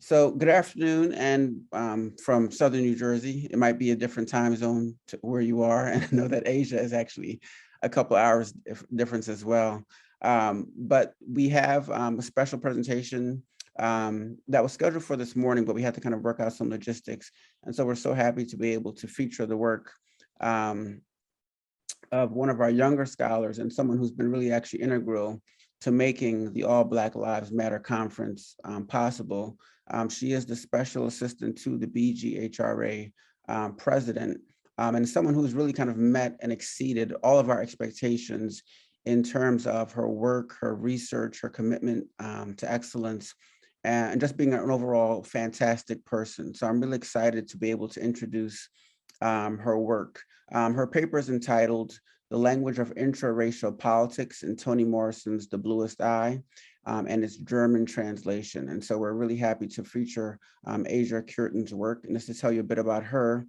So good afternoon, and from Southern New Jersey. It might be a different time zone to where you are, and I know that Asia is actually a couple hours difference as well. But we have a special presentation that was scheduled for this morning, but we had to kind of work out some logistics. And so we're so happy to be able to feature the work of one of our younger scholars and someone who's been really actually integral to making the All Black Lives Matter conference possible. She is the special assistant to the BGHRA president, and someone who's really kind of met and exceeded all of our expectations in terms of her work, her research, her commitment to excellence, and just being an overall fantastic person. So I'm really excited to be able to introduce her work. Her paper is entitled "The Language of Intraracial Politics" in Toni Morrison's The Bluest Eye, and its German translation. And so we're really happy to feature Sehr Cureton's work. And just to tell you a bit about her,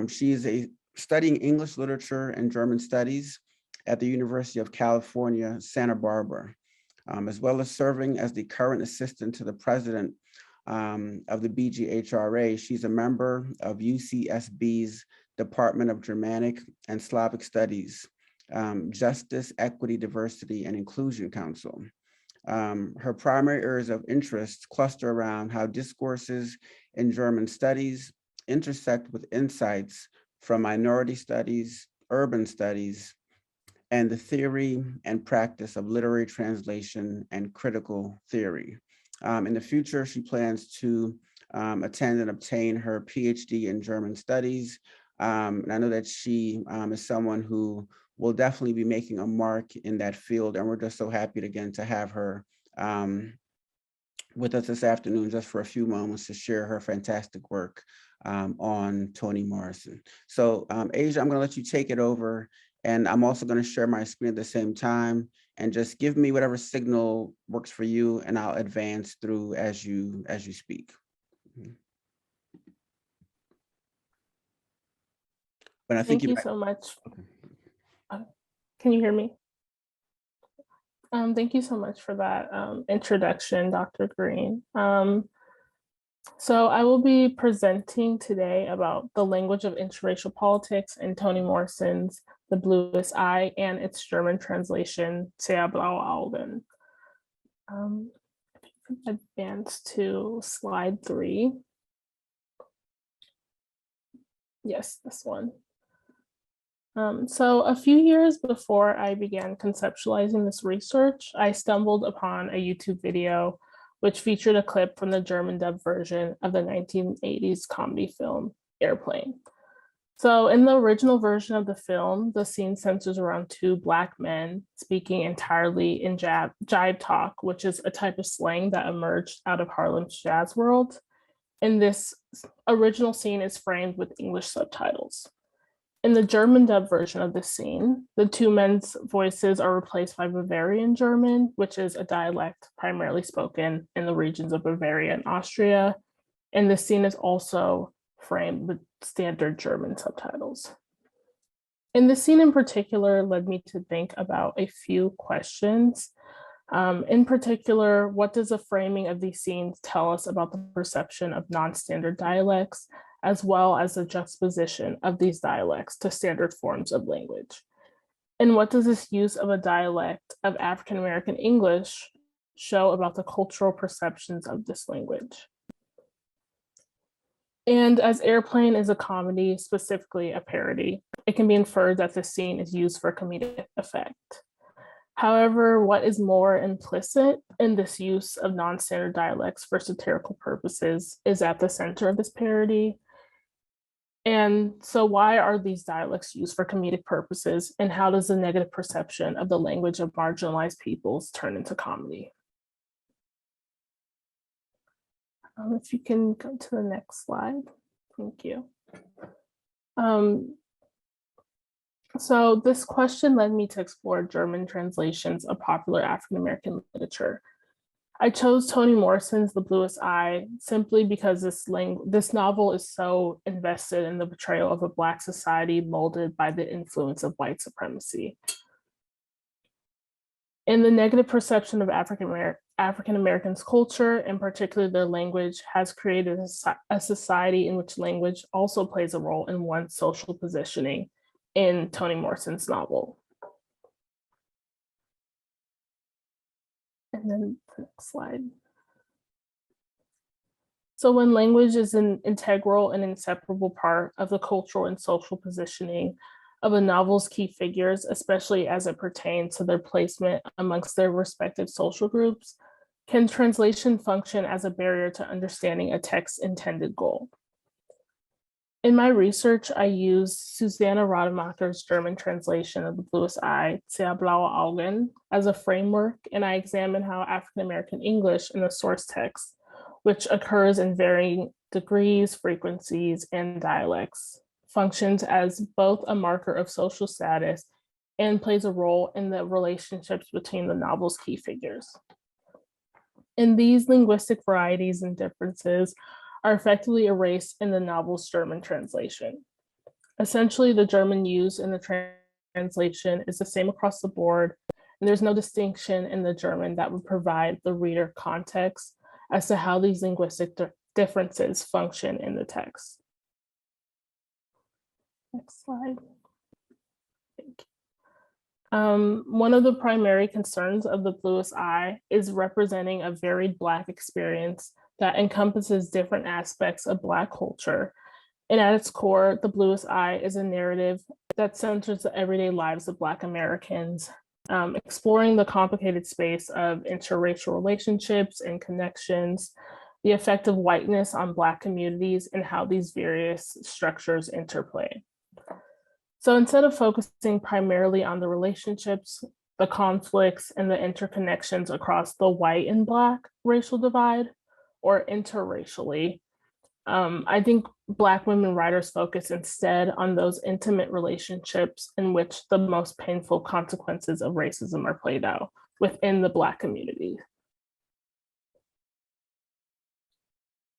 she is studying English literature and German studies at the University of California, Santa Barbara, as well as serving as the current assistant to the president of the BGHRA. She's a member of UCSB's Department of Germanic and Slavic Studies, Justice, Equity, Diversity, and Inclusion Council. Her primary areas of interest cluster around how discourses in German studies intersect with insights from minority studies, urban studies, and the theory and practice of literary translation and critical theory. In the future, she plans to attend and obtain her PhD in German studies. And I know that she is someone who will definitely be making a mark in that field. And we're just so happy again to have her with us this afternoon, just for a few moments to share her fantastic work on Toni Morrison. So Asia, I'm gonna let you take it over. And I'm also gonna share my screen at the same time, and just give me whatever signal works for you, and I'll advance through as you speak. But I think Thank you so much. Can you hear me? Thank you so much for that introduction, Dr. Green. So I will be presenting today about the language of interracial politics in Toni Morrison's The Bluest Eye and its German translation, Sehr, blaue Augen. If you can advance to slide 3. Yes, this one. So a few years before I began conceptualizing this research, I stumbled upon a YouTube video which featured a clip from the German dub version of the 1980s comedy film Airplane. So in the original version of the film, the scene centers around 2 Black men speaking entirely in jive talk, which is a type of slang that emerged out of Harlem's jazz world. And this original scene is framed with English subtitles. In the German dub version of this scene, the 2 men's voices are replaced by Bavarian German, which is a dialect primarily spoken in the regions of Bavaria and Austria. And this scene is also framed with standard German subtitles. And this scene in particular led me to think about a few questions. In particular, what does the framing of these scenes tell us about the perception of non-standard dialects, as well as the juxtaposition of these dialects to standard forms of language? And what does this use of a dialect of African American English show about the cultural perceptions of this language? And as Airplane is a comedy, specifically a parody, it can be inferred that this scene is used for comedic effect. However, what is more implicit in this use of non-standard dialects for satirical purposes is at the center of this parody. And so why are these dialects used for comedic purposes, and how does the negative perception of the language of marginalized peoples turn into comedy? If you can go to the next slide, thank you. So this question led me to explore German translations of popular African-American literature. I chose Toni Morrison's The Bluest Eye simply because this novel is so invested in the portrayal of a Black society molded by the influence of white supremacy. And the negative perception of African African Americans' culture, in particular their language, has created a society in which language also plays a role in one's social positioning in Toni Morrison's novel. And then the next slide. So when language is an integral and inseparable part of the cultural and social positioning of a novel's key figures, especially as it pertains to their placement amongst their respective social groups, can translation function as a barrier to understanding a text's intended goal? In my research, I used Susanna Rademacher's German translation of the Bluest Eye, Sehr, blaue Augen, as a framework, and I examined how African American English in the source text, which occurs in varying degrees, frequencies, and dialects, functions as both a marker of social status and plays a role in the relationships between the novel's key figures. And these linguistic varieties and differences are effectively erased in the novel's German translation. Essentially, the German used in the translation is the same across the board, and there's no distinction in the German that would provide the reader context as to how these linguistic differences function in the text. Next slide. Thank you. One of the primary concerns of the Bluest Eye is representing a varied Black experience that encompasses different aspects of Black culture. And at its core, the Bluest Eye is a narrative that centers the everyday lives of Black Americans, exploring the complicated space of interracial relationships and connections, the effect of whiteness on Black communities, and how these various structures interplay. So instead of focusing primarily on the relationships, the conflicts, and the interconnections across the white and Black racial divide, or interracially, I think Black women writers focus instead on those intimate relationships in which the most painful consequences of racism are played out within the Black community.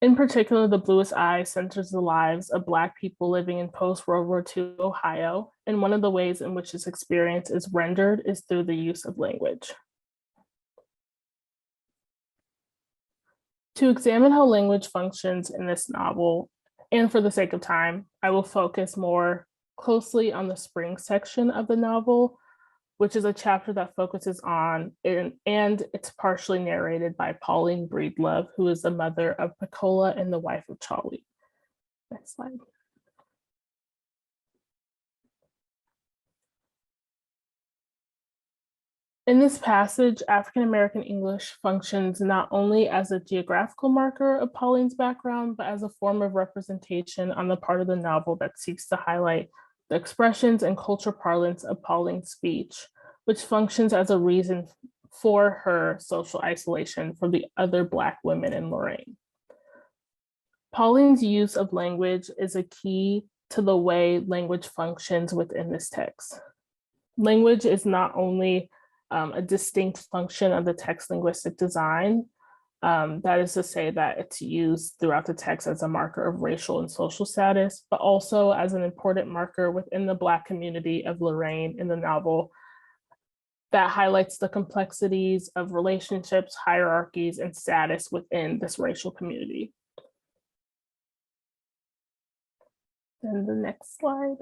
In particular, the Bluest Eye centers the lives of Black people living in post-World War II Ohio, and one of the ways in which this experience is rendered is through the use of language. To examine how language functions in this novel, and for the sake of time, I will focus more closely on the spring section of the novel, which is a chapter that focuses on, and it's partially narrated by Pauline Breedlove, who is the mother of Piccola and the wife of Charlie. Next slide. In this passage, African American English functions not only as a geographical marker of Pauline's background, but as a form of representation on the part of the novel that seeks to highlight the expressions and culture parlance of Pauline's speech, which functions as a reason for her social isolation from the other Black women in Lorraine. Pauline's use of language is a key to the way language functions within this text. Language is not only a distinct function of the text linguistic design, that is to say that it's used throughout the text as a marker of racial and social status, but also as an important marker within the Black community of Lorraine in the novel that highlights the complexities of relationships, hierarchies, and status within this racial community. And the next slide.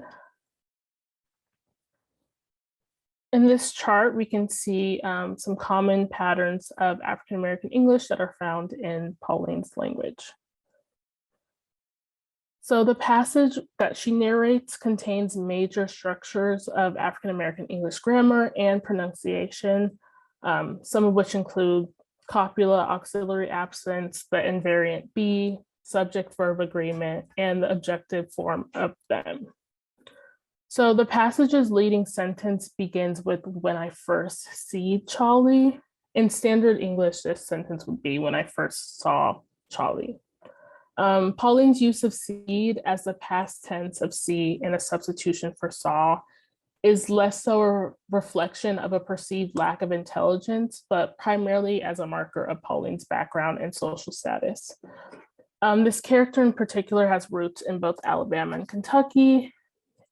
In this chart, we can see some common patterns of African American English that are found in Pauline's language. So the passage that she narrates contains major structures of African American English grammar and pronunciation, some of which include copula, auxiliary absence, the invariant be, subject-verb agreement, and the objective form of them. So the passage's leading sentence begins with "when I first see Charlie." In standard English, this sentence would be "when I first saw Charlie." Pauline's use of "seed" as the past tense of "see" in a substitution for "saw" is less so a reflection of a perceived lack of intelligence, but primarily as a marker of Pauline's background and social status. This character in particular has roots in both Alabama and Kentucky,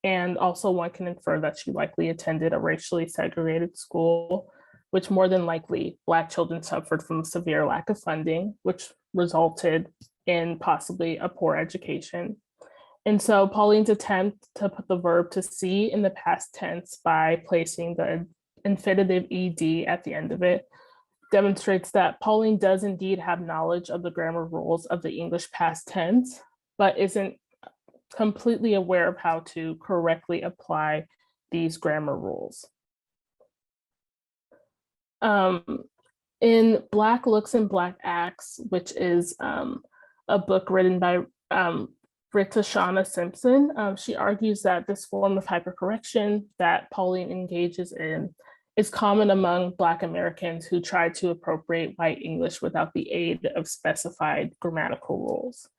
and also one can infer that she likely attended a racially segregated school, which more than likely Black children suffered from a severe lack of funding, which resulted in possibly a poor education. And so Pauline's attempt to put the verb to see in the past tense by placing the infinitive ed at the end of it demonstrates that Pauline does indeed have knowledge of the grammar rules of the English past tense, but isn't completely aware of how to correctly apply these grammar rules. In Black Looks and Black Acts, which is a book written by Rita Shauna Simpson, she argues that this form of hypercorrection that Pauline engages in is common among Black Americans who try to appropriate white English without the aid of specified grammatical rules.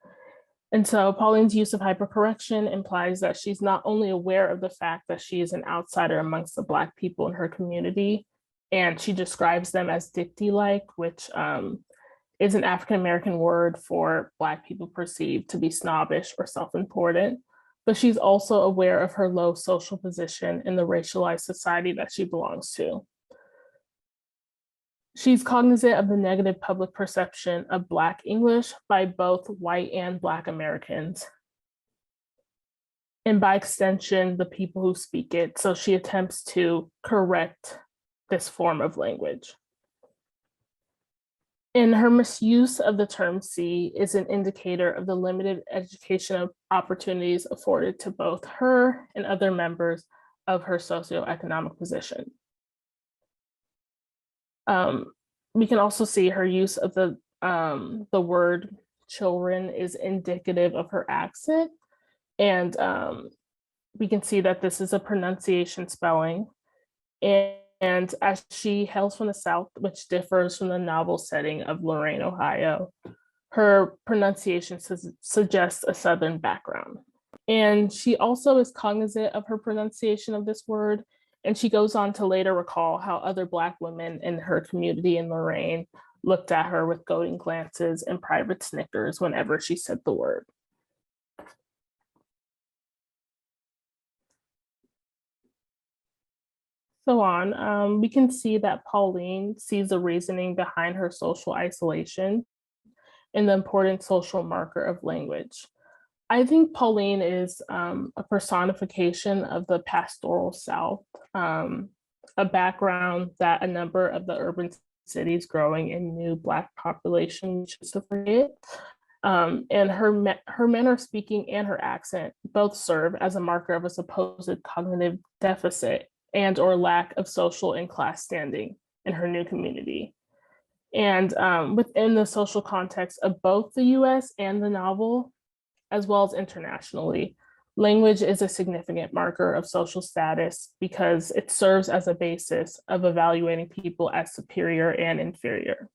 And so Pauline's use of hypercorrection implies that she's not only aware of the fact that she is an outsider amongst the Black people in her community, and she describes them as dicty-like, which is an African-American word for Black people perceived to be snobbish or self-important, but she's also aware of her low social position in the racialized society that she belongs to. She's cognizant of the negative public perception of Black English by both white and Black Americans, and by extension, the people who speak it. So she attempts to correct this form of language. And her misuse of the term see is an indicator of the limited educational opportunities afforded to both her and other members of her socioeconomic position. We can also see her use of the word children is indicative of her accent. And we can see that this is a pronunciation spelling. And as she hails from the South, which differs from the novel setting of Lorain, Ohio, her pronunciation suggests a Southern background. And she also is cognizant of her pronunciation of this word. And she goes on to later recall how other Black women in her community in Lorain looked at her with goading glances and private snickers whenever she said the word. So on, we can see that Pauline sees the reasoning behind her social isolation and the important social marker of language. I think Pauline is a personification of the pastoral South, a background that a number of the urban cities growing in new Black population choose to forget. And her manner of speaking and her accent both serve as a marker of a supposed cognitive deficit and or lack of social and class standing in her new community. And within the social context of both the US and the novel, as well as internationally, language is a significant marker of social status because it serves as a basis of evaluating people as superior and inferior.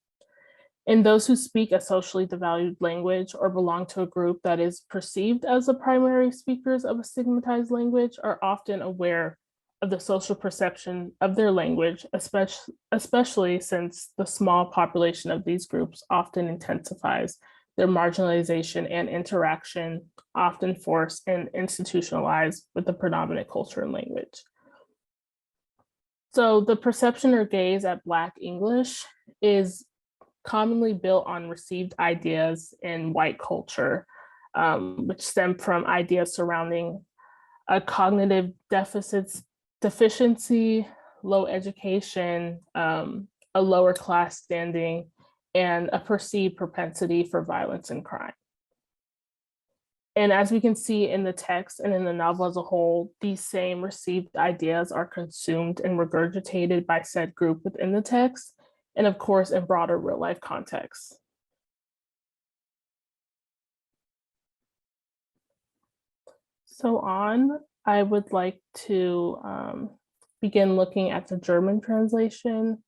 And those who speak a socially devalued language or belong to a group that is perceived as the primary speakers of a stigmatized language are often aware of the social perception of their language, especially since the small population of these groups often intensifies their marginalization and interaction, often forced and institutionalized with the predominant culture and language. So the perception or gaze at Black English is commonly built on received ideas in white culture, which stem from ideas surrounding a cognitive deficiency, low education, a lower class standing, and a perceived propensity for violence and crime. And as we can see in the text and in the novel as a whole, these same received ideas are consumed and regurgitated by said group within the text, and of course, in broader real life contexts. So on, I would like to begin looking at the German translation.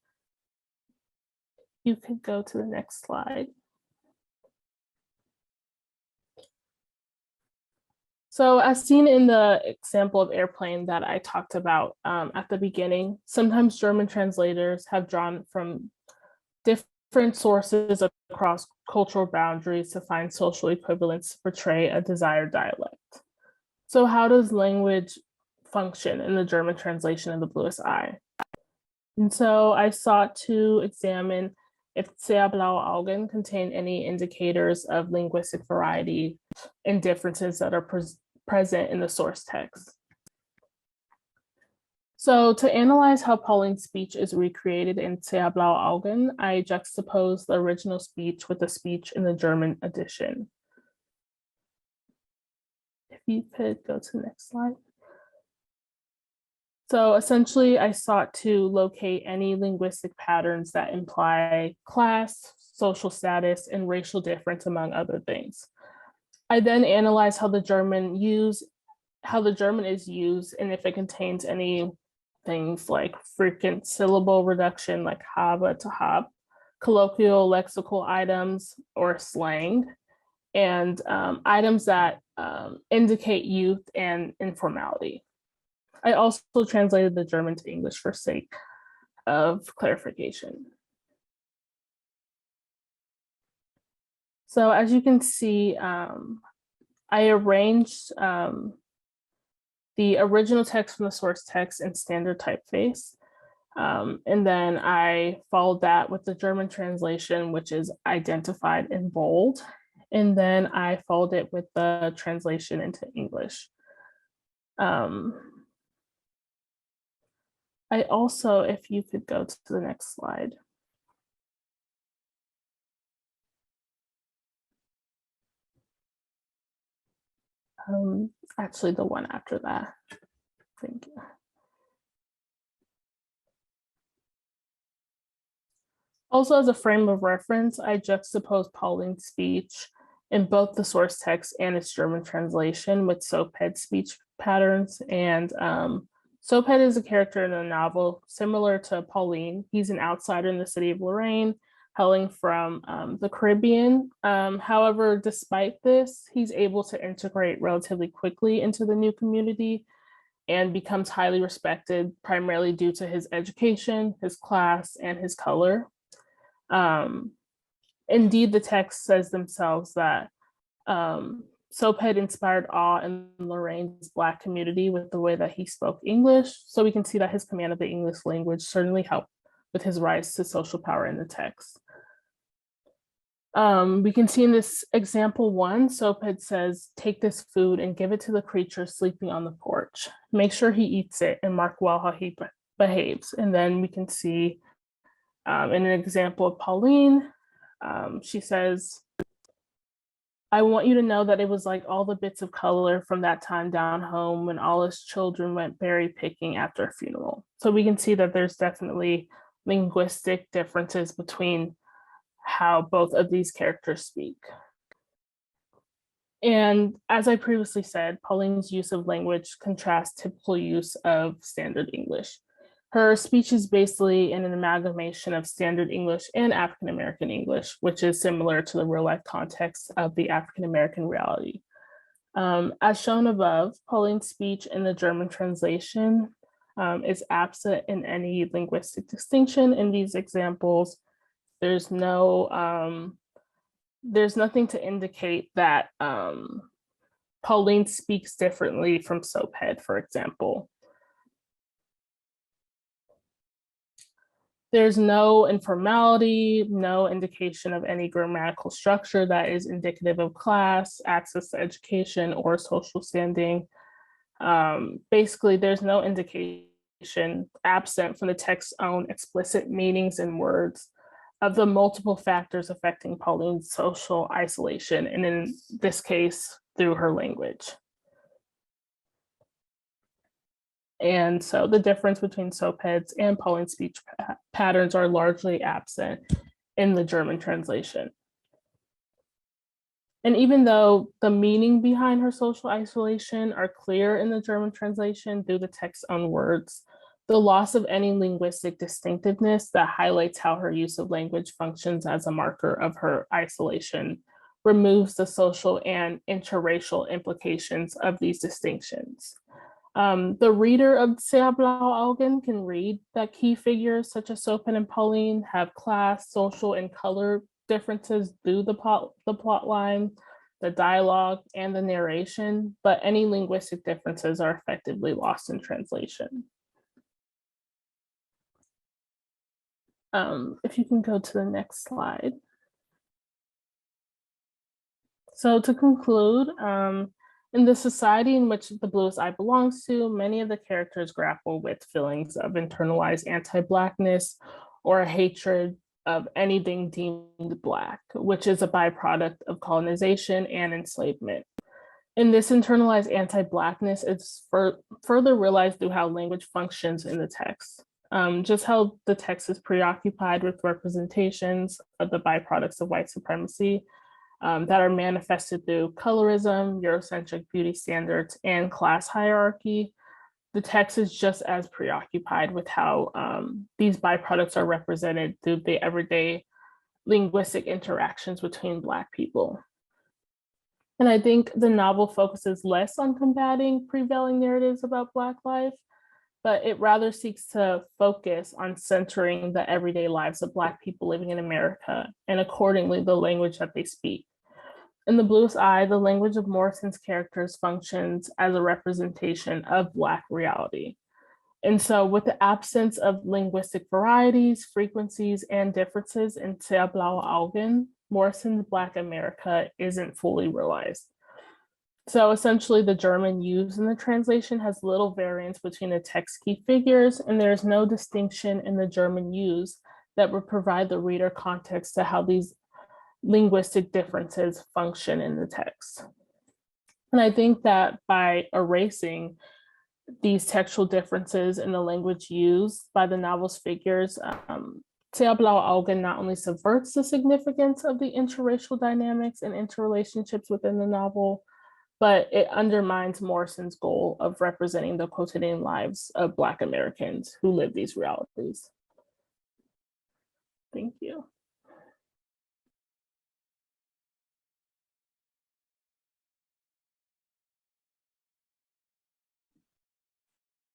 You could go to the next slide. So as seen in the example of airplane that I talked about at the beginning, sometimes German translators have drawn from different sources across cultural boundaries to find social equivalents to portray a desired dialect. So how does language function in the German translation of The Bluest Eye? And so I sought to examine if Sehr, blaue Augen contain any indicators of linguistic variety and differences that are present in the source text. So to analyze how Pauline's speech is recreated in Sehr, blaue Augen, I juxtapose the original speech with the speech in the German edition. If you could go to the next slide. So essentially, I sought to locate any linguistic patterns that imply class, social status, and racial difference, among other things. I then analyzed how the German is used, and if it contains any things like frequent syllable reduction, like habe to hab, colloquial lexical items or slang, and items that indicate youth and informality. I also translated the German to English for sake of clarification. So as you can see, I arranged the original text from the source text in standard typeface. And then I followed that with the German translation, which is identified in bold. And then I followed it with the translation into English. I also, if you could go to the next slide. Actually, the one after that. Thank you. Also, as a frame of reference, I juxtapose Pauline's speech in both the source text and its German translation with Soaphead's speech patterns. And Soaphead is a character in the novel similar to Pauline. He's an outsider in the city of Lorraine, hailing from the Caribbean. However, despite this, he's able to integrate relatively quickly into the new community and becomes highly respected, primarily due to his education, his class, and his color. Indeed, the text says themselves that Soaphead inspired awe in Lorraine's Black community with the way that he spoke English. So we can see that his command of the English language certainly helped with his rise to social power in the text. We can see in this example 1, Soaphead says, "Take this food and give it to the creature sleeping on the porch. Make sure he eats it and mark well how he behaves." And then we can see in an example of Pauline, she says, "I want you to know that it was like all the bits of color from that time down home when all his children went berry picking after a funeral." So we can see that there's definitely linguistic differences between how both of these characters speak. And as I previously said, Pauline's use of language contrasts typical use of standard English. Her speech is basically an amalgamation of standard English and African American English, which is similar to the real life context of the African American reality. As shown above, Pauline's speech in the German translation is absent in any linguistic distinction in these examples. There's nothing to indicate that Pauline speaks differently from Soaphead, for example. There's no informality, no indication of any grammatical structure that is indicative of class, access to education, or social standing. Basically, there's no indication absent from the text's own explicit meanings and words of the multiple factors affecting Pauline's social isolation, and in this case, through her language. And so the difference between Soaphead's and Pauline's speech patterns are largely absent in the German translation. And even though the meaning behind her social isolation are clear in the German translation through the text's own words, the loss of any linguistic distinctiveness that highlights how her use of language functions as a marker of her isolation removes the social and interracial implications of these distinctions. The reader of Sehr, blaue Augen can read that key figures such as Soaphead and Pauline have class, social, and color differences through the plot line, the dialogue, and the narration, but any linguistic differences are effectively lost in translation. If you can go to the next slide. So to conclude, in the society in which the Bluest Eye belongs to, many of the characters grapple with feelings of internalized anti-Blackness or a hatred of anything deemed Black, which is a byproduct of colonization and enslavement. And this internalized anti-Blackness is further realized through how language functions in the text. Just how the text is preoccupied with representations of the byproducts of white supremacy that are manifested through colorism, Eurocentric beauty standards, and class hierarchy. The text is just as preoccupied with how these byproducts are represented through the everyday linguistic interactions between Black people. And I think the novel focuses less on combating prevailing narratives about Black life, but it rather seeks to focus on centering the everyday lives of Black people living in America, and accordingly, the language that they speak. In The Bluest Eye, the language of Morrison's characters functions as a representation of Black reality. And so with the absence of linguistic varieties, frequencies, and differences in Sehr, blaue Augen, Morrison's Black America isn't fully realized. So essentially the German used in the translation has little variance between the text key figures, and there's no distinction in the German used that would provide the reader context to how these linguistic differences function in the text. And I think that by erasing these textual differences in the language used by the novel's figures, Sehr, blaue Augen not only subverts the significance of the interracial dynamics and interrelationships within the novel, but it undermines Morrison's goal of representing the quotidian lives of Black Americans who live these realities. Thank you.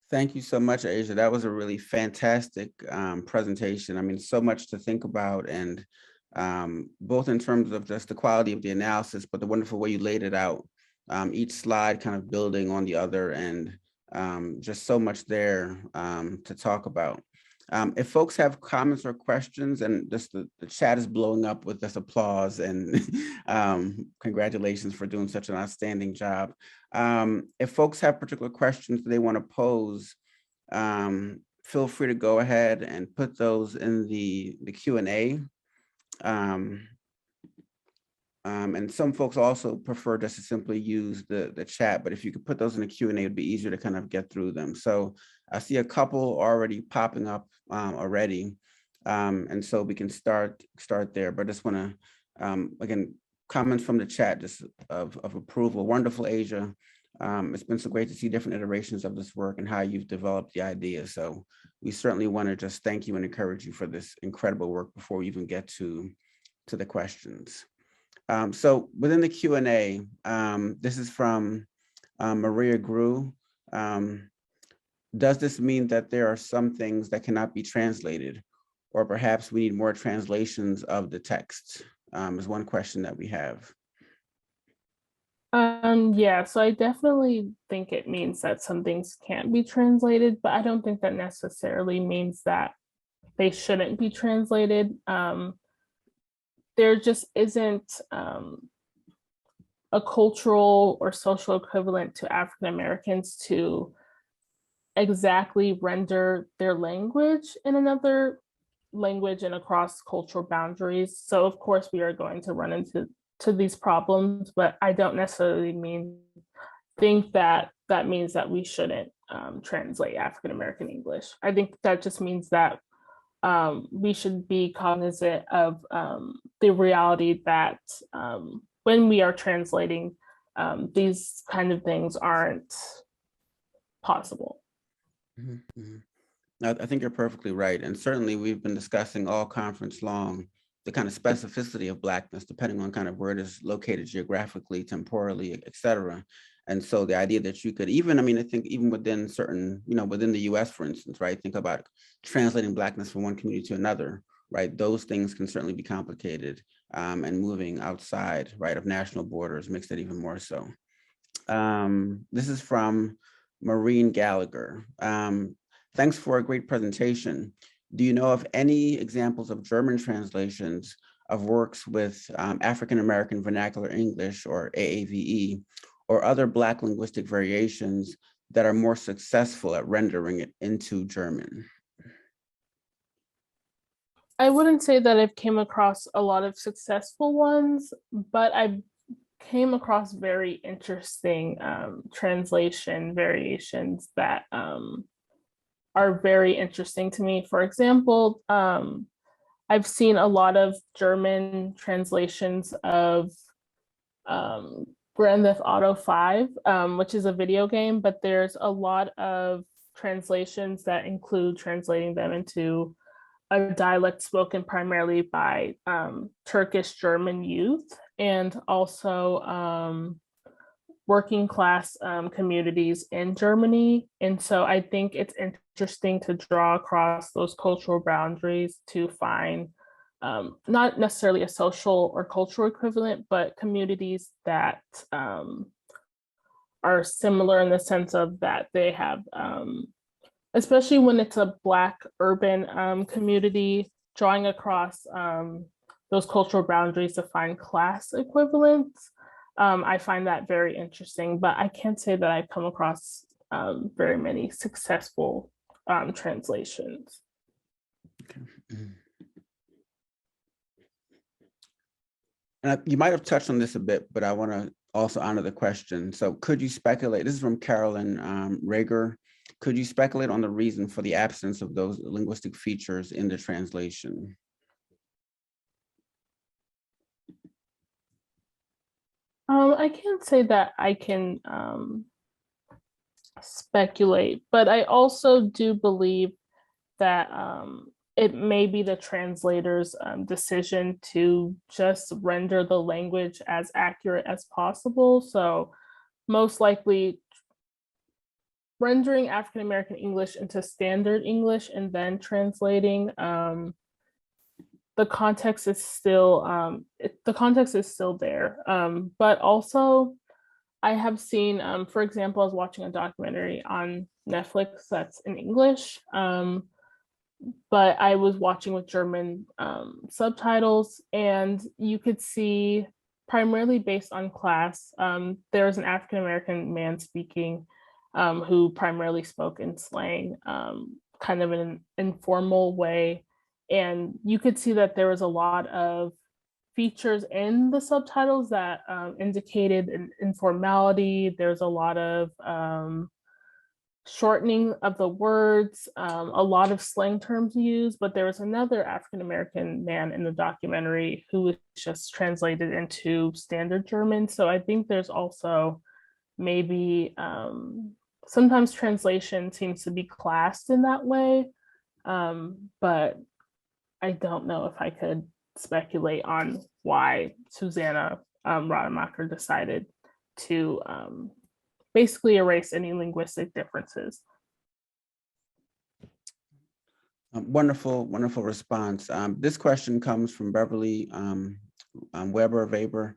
Thank you so much, Asia. That was a really fantastic presentation. I mean, so much to think about, and both in terms of just the quality of the analysis, but the wonderful way you laid it out. Each slide kind of building on the other, and just so much there to talk about. If folks have comments or questions, and just the chat is blowing up with this applause, and congratulations for doing such an outstanding job. If folks have particular questions they want to pose, feel free to go ahead and put those in the Q&A. And some folks also prefer just to simply use the chat, but if you could put those in the Q&A, it'd be easier to kind of get through them. So I see a couple already popping up already. And so we can start there, but I just want to, again, comments from the chat just of approval. Wonderful, Asia. It's been so great to see different iterations of this work and how you've developed the idea. So we certainly want to just thank you and encourage you for this incredible work before we even get to the questions. So within the Q&A, this is from Maria Grew. Does this mean that there are some things that cannot be translated, or perhaps we need more translations of the text? Is one question that we have. Yeah, so I definitely think it means that some things can't be translated, but I don't think that necessarily means that they shouldn't be translated. There just isn't a cultural or social equivalent to African Americans to exactly render their language in another language and across cultural boundaries. So of course we are going to run into these problems, but I don't necessarily think that means that we shouldn't translate African American English. I think that just means that we should be cognizant of the reality that when we are translating, these kind of things aren't possible. Mm-hmm, mm-hmm. I think you're perfectly right. And certainly we've been discussing all conference long the kind of specificity of Blackness, depending on kind of where it is located geographically, temporally, et cetera. And so the idea that you could even, I mean, I think even within certain, within the US, for instance, right, think about translating Blackness from one community to another, right? Those things can certainly be complicated, and moving outside, right, of national borders makes it even more so. This is from Maureen Gallagher. Thanks for a great presentation. Do you know of any examples of German translations of works with African American Vernacular English, or AAVE, or other Black linguistic variations that are more successful at rendering it into German? I wouldn't say that I've came across a lot of successful ones, but I came across very interesting translation variations that are very interesting to me. For example, I've seen a lot of German translations of Grand Theft Auto 5, which is a video game, but there's a lot of translations that include translating them into a dialect spoken primarily by Turkish German youth, and also working class communities in Germany. And so I think it's interesting to draw across those cultural boundaries to find not necessarily a social or cultural equivalent, but communities that are similar in the sense of that they have, especially when it's a Black urban community, drawing across those cultural boundaries to find class equivalents. I find that very interesting, but I can't say that I've come across very many successful translations. Okay. And you might have touched on this a bit, but I want to also honor the question. So could you speculate, this is from Carolyn Rager, could you speculate on the reason for the absence of those linguistic features in the translation? I can't say that I can speculate, but I also do believe that it may be the translator's decision to just render the language as accurate as possible. So most likely rendering African American English into standard English and then translating. The context is still there, but also I have seen, for example, I was watching a documentary on Netflix that's in English, but I was watching with German subtitles, and you could see, primarily based on class, there was an African American man speaking who primarily spoke in slang, kind of in an informal way. And you could see that there was a lot of features in the subtitles that indicated an informality. There's a lot of shortening of the words, a lot of slang terms used, but there was another African American man in the documentary who was just translated into standard German. So I think there's also maybe sometimes translation seems to be classed in that way, but I don't know if I could speculate on why Susanna Rademacher decided to basically erase any linguistic differences. Wonderful, wonderful response. This question comes from Beverly Weber.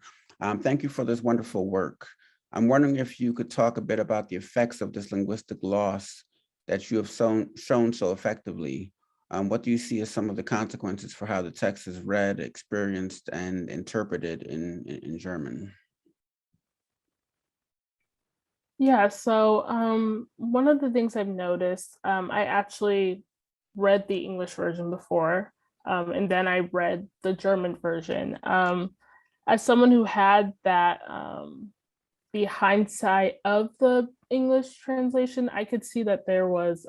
Thank you for this wonderful work. I'm wondering if you could talk a bit about the effects of this linguistic loss that you have shown so effectively. What do you see as some of the consequences for how the text is read, experienced, and interpreted in German? Yeah, so one of the things I've noticed, I actually read the English version before, and then I read the German version. As someone who had that the hindsight of the English translation, I could see that there was,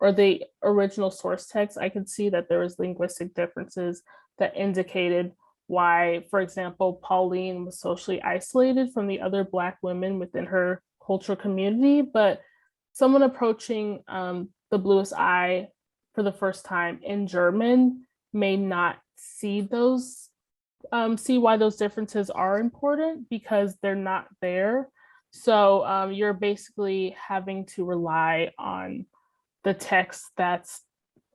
or the original source text, I could see that there was linguistic differences that indicated why, for example, Pauline was socially isolated from the other Black women within her cultural community. But someone approaching the Bluest Eye for the first time in German may not see those, see why those differences are important because they're not there. So you're basically having to rely on the text that's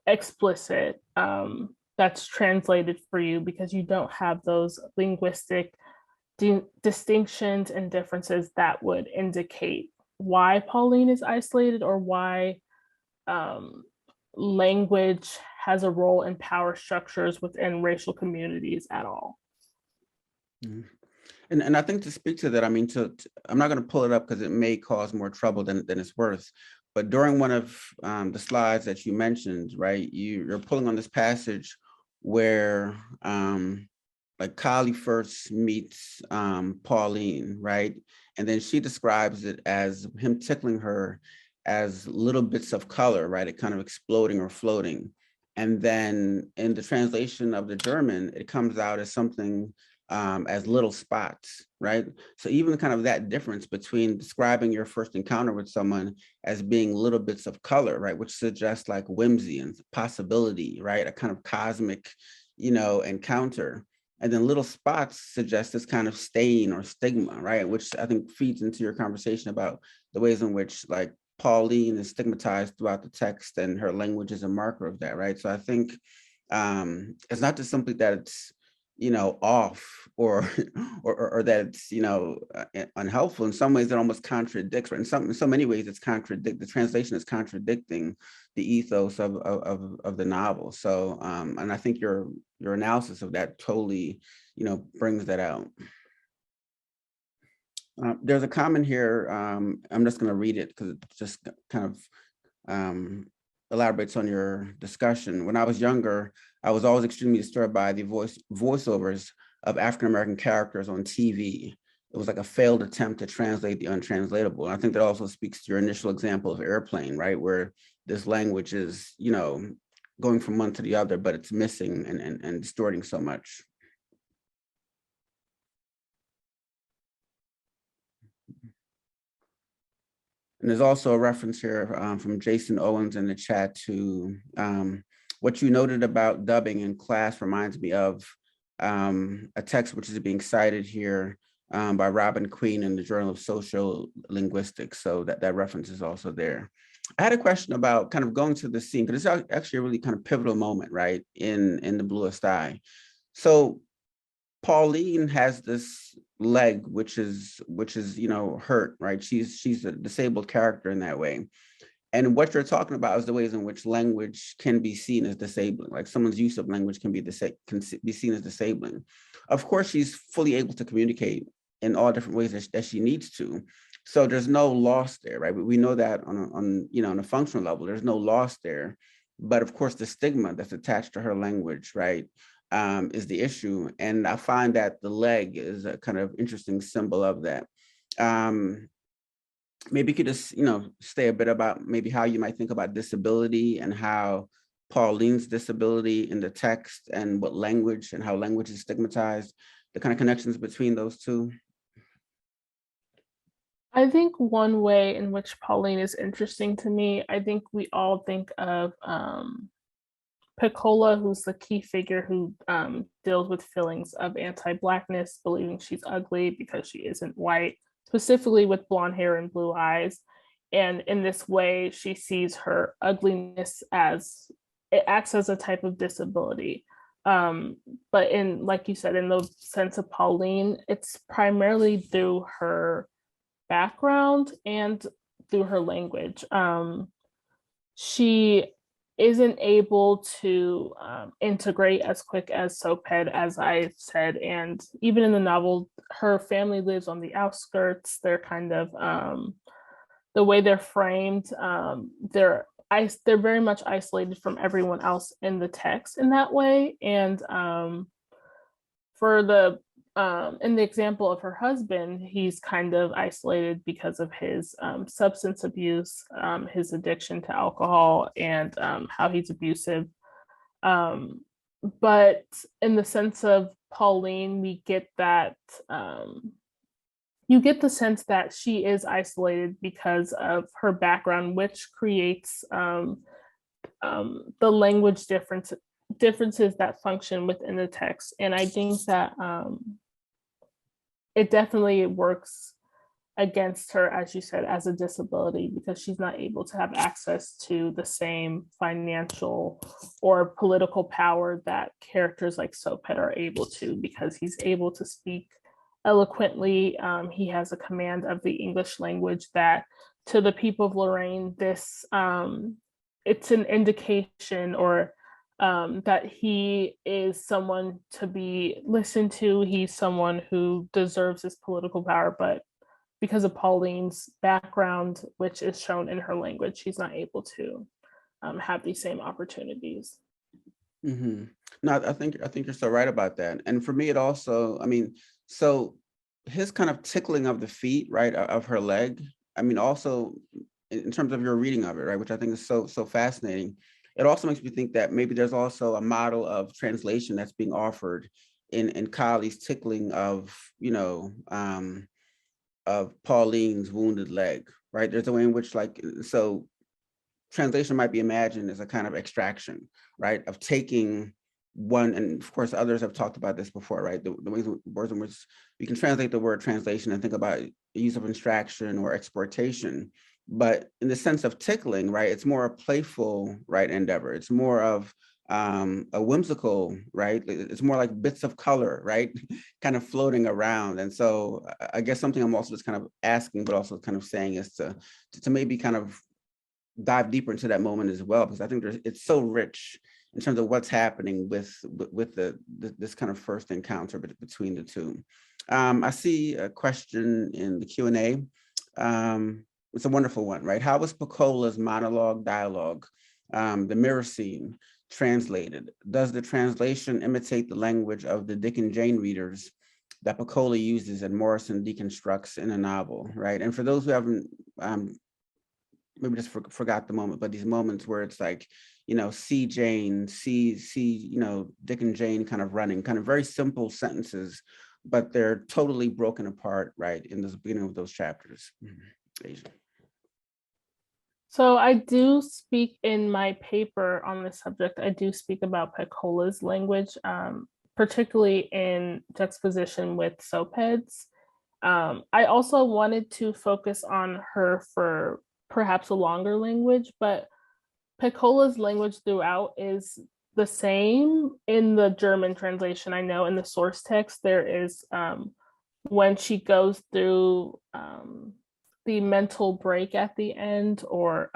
explicit, that's translated for you because you don't have those linguistic distinctions and differences that would indicate why Pauline is isolated or why language has a role in power structures within racial communities at all. Mhm. And I think to speak to that, I mean, I'm not going to pull it up because it may cause more trouble than it's worth. But during one of the slides that you mentioned, right, you're pulling on this passage where like Kylie first meets Pauline, right? And then she describes it as him tickling her as little bits of color, right? It kind of exploding or floating. And then in the translation of the German, it comes out as something as little spots, right? So even kind of that difference between describing your first encounter with someone as being little bits of color, right, which suggests like whimsy and possibility, right, a kind of cosmic, encounter. And then little spots suggest this kind of stain or stigma, right, which I think feeds into your conversation about the ways in which like Pauline is stigmatized throughout the text and her language is a marker of that, right? So I think it's not just simply that it's off or or that it's unhelpful. In some ways it almost contradicts, right? In so many ways the translation is contradicting the ethos of the novel. So and I think your analysis of that totally brings that out. There's a comment here. I'm just going to read it because it just kind of elaborates on your discussion. When I was younger, I was always extremely disturbed by the voiceovers of African-American characters on TV. It was like a failed attempt to translate the untranslatable. And I think that also speaks to your initial example of Airplane, right? Where this language is, going from one to the other, but it's missing and distorting so much. And there's also a reference here from Jason Owens in the chat to what you noted about dubbing in class reminds me of a text which is being cited here by Robin Queen in the Journal of Social Linguistics. So that reference is also there. I had a question about kind of going to the scene, because it's actually a really kind of pivotal moment, right, in the Bluest Eye. So Pauline has this leg which is hurt, right? She's a disabled character in that way. And what you're talking about is the ways in which language can be seen as disabling, like someone's use of language can be seen as disabling. Of course, she's fully able to communicate in all different ways that she needs to. So there's no loss there, right? We know that on a functional level, there's no loss there. But of course, the stigma that's attached to her language, right, is the issue. And I find that the leg is a kind of interesting symbol of that. Maybe you could just, say a bit about maybe how you might think about disability and how Pauline's disability in the text and what language and how language is stigmatized, the kind of connections between those two. I think one way in which Pauline is interesting to me, I think we all think of Piccola, who's the key figure who deals with feelings of anti-Blackness, believing she's ugly because she isn't white, specifically with blonde hair and blue eyes. And in this way, she sees her ugliness as, it acts as a type of disability. But like you said, in the sense of Pauline, it's primarily through her background and through her language. She isn't able to integrate as quick as Soaphead, as I said. And even in the novel, her family lives on the outskirts. They're kind of, the way they're framed, they're very much isolated from everyone else in the text in that way. And for the in the example of her husband, he's kind of isolated because of his substance abuse, his addiction to alcohol, and how he's abusive. But in the sense of Pauline, we get that you get the sense that she is isolated because of her background, which creates the language differences that function within the text. And I think that it definitely works against her, as you said, as a disability, because she's not able to have access to the same financial or political power that characters like Soaphead are able to, because he's able to speak eloquently. He has a command of the English language that, to the people of Lorraine, this it's an indication or that he is someone to be listened to. He's someone who deserves this political power, but because of Pauline's background, which is shown in her language, she's not able to have these same opportunities. Mm-hmm. No, I think you're so right about that. And for me, it also, I mean, so his kind of tickling of the feet, right, of her leg. I mean, also in terms of your reading of it, right, which I think is so fascinating. It also makes me think that maybe there's also a model of translation that's being offered in Kylie's tickling of, of Pauline's wounded leg, right? There's a way in which, like, so translation might be imagined as a kind of extraction, right? Of taking one, and of course, others have talked about this before, right? The words in which we can translate the word translation and think about the use of extraction or exportation. But in the sense of tickling, right, it's more a playful, right, endeavor. It's more of a whimsical, right? It's more like bits of color, right? Kind of floating around. And so I guess something I'm also just kind of asking, but also kind of saying is to maybe kind of dive deeper into that moment as well, because I think it's so rich in terms of what's happening with this kind of first encounter between the two. I see a question in the Q&A. It's a wonderful one, right? How was Piccola's monologue dialogue, the mirror scene, translated? Does the translation imitate the language of the Dick and Jane readers that Piccola uses and Morrison deconstructs in a novel, right? And for those who haven't maybe just forgot the moment, but these moments where it's like, see Jane, see, Dick and Jane kind of running, kind of very simple sentences, but they're totally broken apart, right, in the beginning of those chapters. Asia. So I do speak in my paper on this subject. I do speak about Piccola's language, particularly in juxtaposition with soapheads. I also wanted to focus on her for perhaps a longer language, but Piccola's language throughout is the same in the German translation. I know in the source text there is when she goes through the mental break at the end, or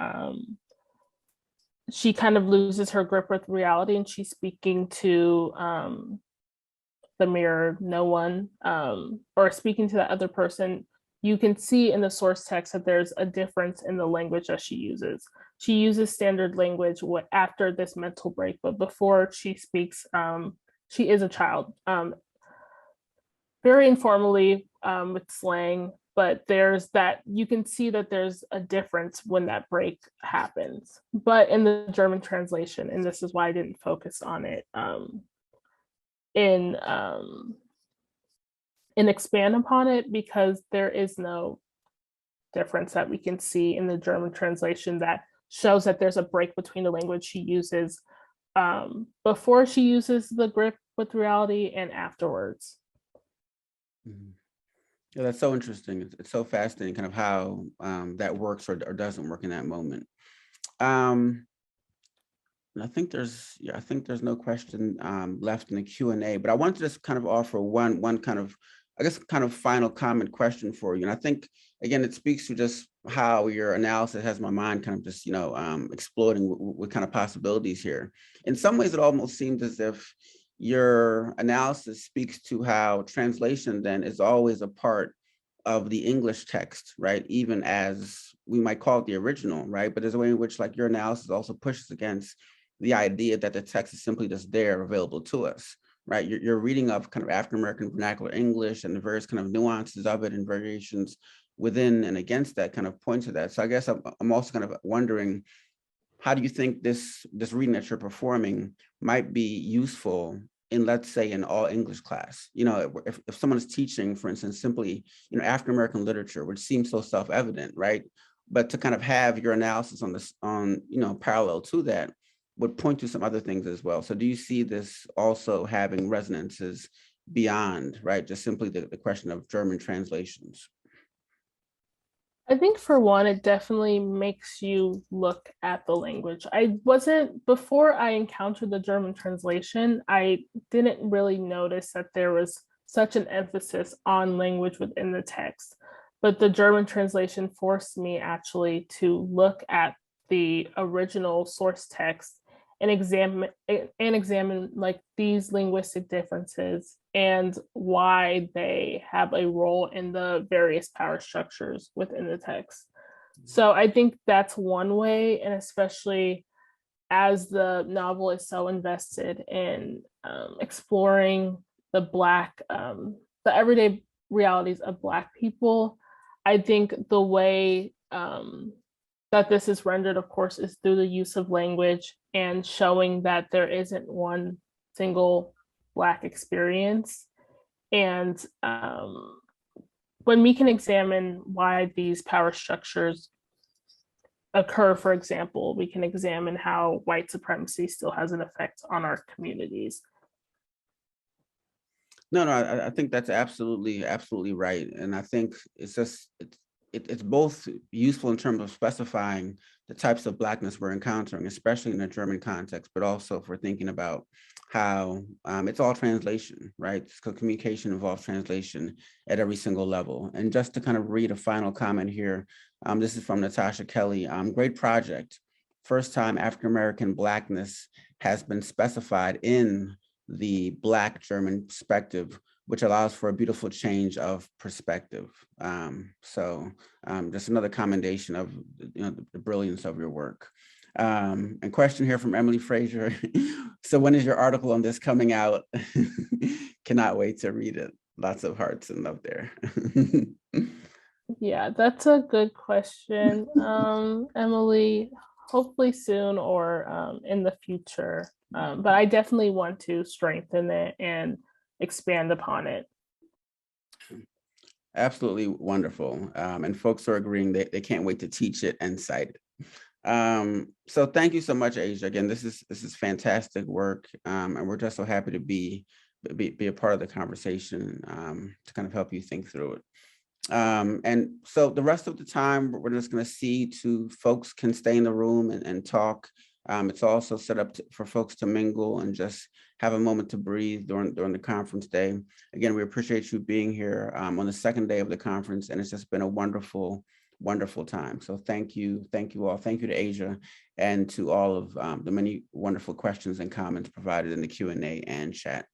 she kind of loses her grip with reality and she's speaking to the mirror, no one, or speaking to that other person. You can see in the source text that there's a difference in the language that she uses. She uses standard language after this mental break, but before she speaks, she is a child, very informally with slang, but there's that, you can see that there's a difference when that break happens. But in the German translation, and this is why I didn't focus on it, in expand upon it, because there is no difference that we can see in the German translation that shows that there's a break between the language she uses before she uses the grip with reality and afterwards. Mm-hmm. Yeah, that's so interesting. It's so fascinating, kind of how that works or doesn't work in that moment. And I think there's no question left in the Q&A, but I want to just kind of offer one kind of, I guess, kind of final comment question for you. And I think, again, it speaks to just how your analysis has my mind kind of just, exploding with kind of possibilities here. In some ways, it almost seems as if your analysis speaks to how translation then is always a part of the English text, right? Even as we might call it the original, right? But there's a way in which, like, your analysis also pushes against the idea that the text is simply just there available to us, right? You're reading of kind of African-American vernacular English and the various kind of nuances of it and variations within and against that kind of point to that. So I guess I'm also kind of wondering, how do you think this reading that you're performing might be useful in, let's say, an all English class? If someone is teaching, for instance, simply, African-American literature, which seems so self-evident, right? But to kind of have your analysis on this, parallel to that, would point to some other things as well. So do you see this also having resonances beyond, right, just simply the question of German translations? I think for one, it definitely makes you look at the language. Before I encountered the German translation, I didn't really notice that there was such an emphasis on language within the text. But the German translation forced me actually to look at the original source text and examine like these linguistic differences and why they have a role in the various power structures within the text. So I think that's one way, and especially as the novel is so invested in exploring the everyday realities of Black people, I think the way that this is rendered, of course, is through the use of language and showing that there isn't one single Black experience. And when we can examine why these power structures occur, for example, we can examine how white supremacy still has an effect on our communities. No, I think that's absolutely right. And I think it's just, it's both useful in terms of specifying the types of Blackness we're encountering, especially in the German context, but also for thinking about how it's all translation, right? So communication involves translation at every single level. And just to kind of read a final comment here, this is from Natasha Kelly. Great project. First time African-American Blackness has been specified in the Black German perspective, which allows for a beautiful change of perspective. Just another commendation of the brilliance of your work. And question here from Emily Frazier. So when is your article on this coming out? Cannot wait to read it. Lots of hearts and love there. Yeah, that's a good question. Emily, hopefully soon or in the future. But I definitely want to strengthen it and expand upon it. Absolutely wonderful. And folks are agreeing that they can't wait to teach it and cite it. So thank you so much, Asia. Again, this is fantastic work. And we're just so happy to be a part of the conversation to kind of help you think through it. And so the rest of the time, we're just going to see to folks can stay in the room and talk. It's also set up for folks to mingle and just have a moment to breathe during the conference day. Again, we appreciate you being here on the second day of the conference, and it's just been a wonderful time. So thank you all. Thank you to Asia and to all of the many wonderful questions and comments provided in the Q&A and chat.